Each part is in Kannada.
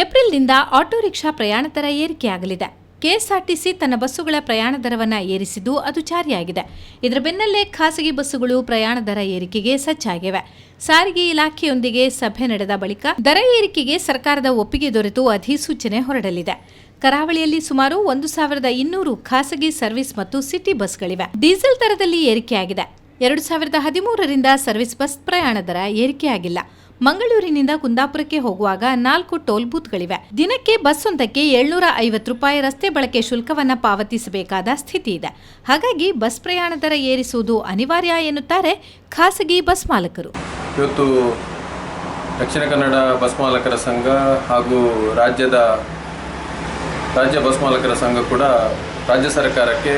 ಏಪ್ರಿಲ್ನಿಂದ ಆಟೋ ರಿಕ್ಷಾ ಪ್ರಯಾಣ ದರ ಏರಿಕೆಯಾಗಲಿದೆ. ಕೆಎಸ್ಆರ್ಟಿಸಿ ತನ್ನ ಬಸ್ಸುಗಳ ಪ್ರಯಾಣ ದರವನ್ನು ಏರಿಸಿದ್ದು ಅದು ಜಾರಿಯಾಗಿದೆ. ಇದರ ಬೆನ್ನಲ್ಲೇ ಖಾಸಗಿ ಬಸ್ಸುಗಳು ಪ್ರಯಾಣ ದರ ಏರಿಕೆಗೆ ಸಜ್ಜಾಗಿವೆ. ಸಾರಿಗೆ ಇಲಾಖೆಯೊಂದಿಗೆ ಸಭೆ ನಡೆದ ಬಳಿಕ ದರ ಏರಿಕೆಗೆ ಸರ್ಕಾರದ ಒಪ್ಪಿಗೆ ದೊರೆತು ಅಧಿಸೂಚನೆ ಹೊರಡಲಿದೆ. ಕರಾವಳಿಯಲ್ಲಿ ಸುಮಾರು 1200 ಖಾಸಗಿ ಸರ್ವಿಸ್ ಮತ್ತು ಸಿಟಿ ಬಸ್ಗಳಿವೆ. ಡೀಸೆಲ್ ದರದಲ್ಲಿ ಏರಿಕೆಯಾಗಿದೆ. 2013ರಿಂದ ಸರ್ವಿಸ್ ಬಸ್ ಪ್ರಯಾಣ ದರ ಏರಿಕೆಯಾಗಿಲ್ಲ. ಮಂಗಳೂರಿನಿಂದ ಕುಂದಾಪುರಕ್ಕೆ ಹೋಗುವಾಗ 4 ಟೋಲ್ ಬೂತ್ಗಳಿವೆ. ದಿನಕ್ಕೆ ಬಸ್ಸೊಂದಕ್ಕೆ 750 ರೂಪಾಯಿ ರಸ್ತೆ ಬಳಕೆ ಶುಲ್ಕವನ್ನು ಪಾವತಿಸಬೇಕಾದ ಸ್ಥಿತಿ ಇದೆ. ಹಾಗಾಗಿ ಬಸ್ ಪ್ರಯಾಣ ದರ ಏರಿಸುವುದು ಅನಿವಾರ್ಯ ಎನ್ನುತ್ತಾರೆ ಖಾಸಗಿ ಬಸ್ ಮಾಲಕರು. ಇವತ್ತು ದಕ್ಷಿಣ ಕನ್ನಡ ಬಸ್ ಮಾಲಕರ ಸಂಘ ಹಾಗೂ ರಾಜ್ಯ ಬಸ್ ಮಾಲಕರ ಸಂಘ ಕೂಡ ರಾಜ್ಯ ಸರ್ಕಾರಕ್ಕೆ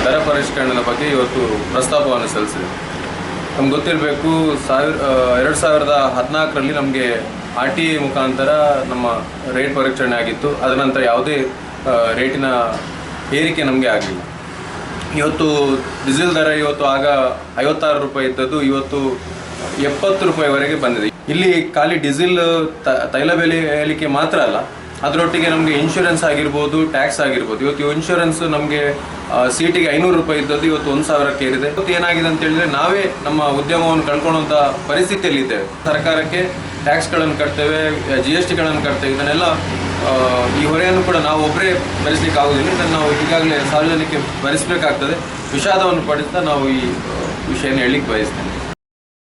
ದರ ಪರಿಷ್ಕರಣೆ ಬಗ್ಗೆ ಇವತ್ತು ಪ್ರಸ್ತಾಪವನ್ನು ಸಲ್ಲಿಸಿದೆ. ನಮ್ಗೆ ಗೊತ್ತಿರಬೇಕು, 2014ರಲ್ಲಿ ನಮಗೆ RTI ಮುಖಾಂತರ ನಮ್ಮ ರೇಟ್ ಪರಿಷ್ಕರಣೆ ಆಗಿತ್ತು. ಅದ ನಂತರ ಯಾವುದೇ ರೇಟಿನ ಏರಿಕೆ ನಮಗೆ ಆಗಲಿಲ್ಲ. ಇವತ್ತು ಡೀಸೆಲ್ ದರ ಇವತ್ತು ಆಗ 56 ರೂಪಾಯಿ ಇದ್ದದ್ದು ಇವತ್ತು 70 ರೂಪಾಯಿವರೆಗೆ ಬಂದಿದೆ. ಇಲ್ಲಿ ಖಾಲಿ ಡೀಸೆಲ್ ತೈಲ ಬೆಲೆ ಏರಿಕೆ ಮಾತ್ರ ಅಲ್ಲ, ಅದರೊಟ್ಟಿಗೆ ನಮಗೆ ಇನ್ಶೂರೆನ್ಸ್ ಆಗಿರ್ಬೋದು, ಟ್ಯಾಕ್ಸ್ ಆಗಿರ್ಬೋದು. ಇವತ್ತು ಇನ್ಶೂರೆನ್ಸ್ ನಮಗೆ ಸೀಟಿಗೆ 500 ರೂಪಾಯಿ ಇದ್ದದ್ದು ಇವತ್ತು 1000ಕ್ಕೆ ಏರಿದೆ. ಇವತ್ತು ಏನಾಗಿದೆ ಅಂತ ಹೇಳಿದ್ರೆ ನಾವೇ ನಮ್ಮ ಉದ್ಯಮವನ್ನು ಕಳ್ಕೊಳ್ಳುವಂಥ ಪರಿಸ್ಥಿತಿಯಲ್ಲಿದ್ದೇವೆ. ಸರ್ಕಾರಕ್ಕೆ ಟ್ಯಾಕ್ಸ್ಗಳನ್ನು ಕಟ್ತೇವೆ, GSTಗಳನ್ನು ಕಟ್ತೇವೆ. ಇದನ್ನೆಲ್ಲ ಈ ಹೊರೆಯನ್ನು ಕೂಡ ನಾವು ಒಬ್ಬರೇ ಭರಿಸಲಿಕ್ಕೆ ಆಗೋದಿಲ್ಲ. ಇದನ್ನು ನಾವು ಈಗಾಗಲೇ ಸಾರ್ವಜನಿಕ ಭರಿಸಬೇಕಾಗ್ತದೆ. ವಿಷಾದವನ್ನು ಪಡಿಸ್ತಾ ನಾವು ಈ ವಿಷಯನ ಹೇಳಲಿಕ್ಕೆ ಬಯಸ್ತೇವೆ.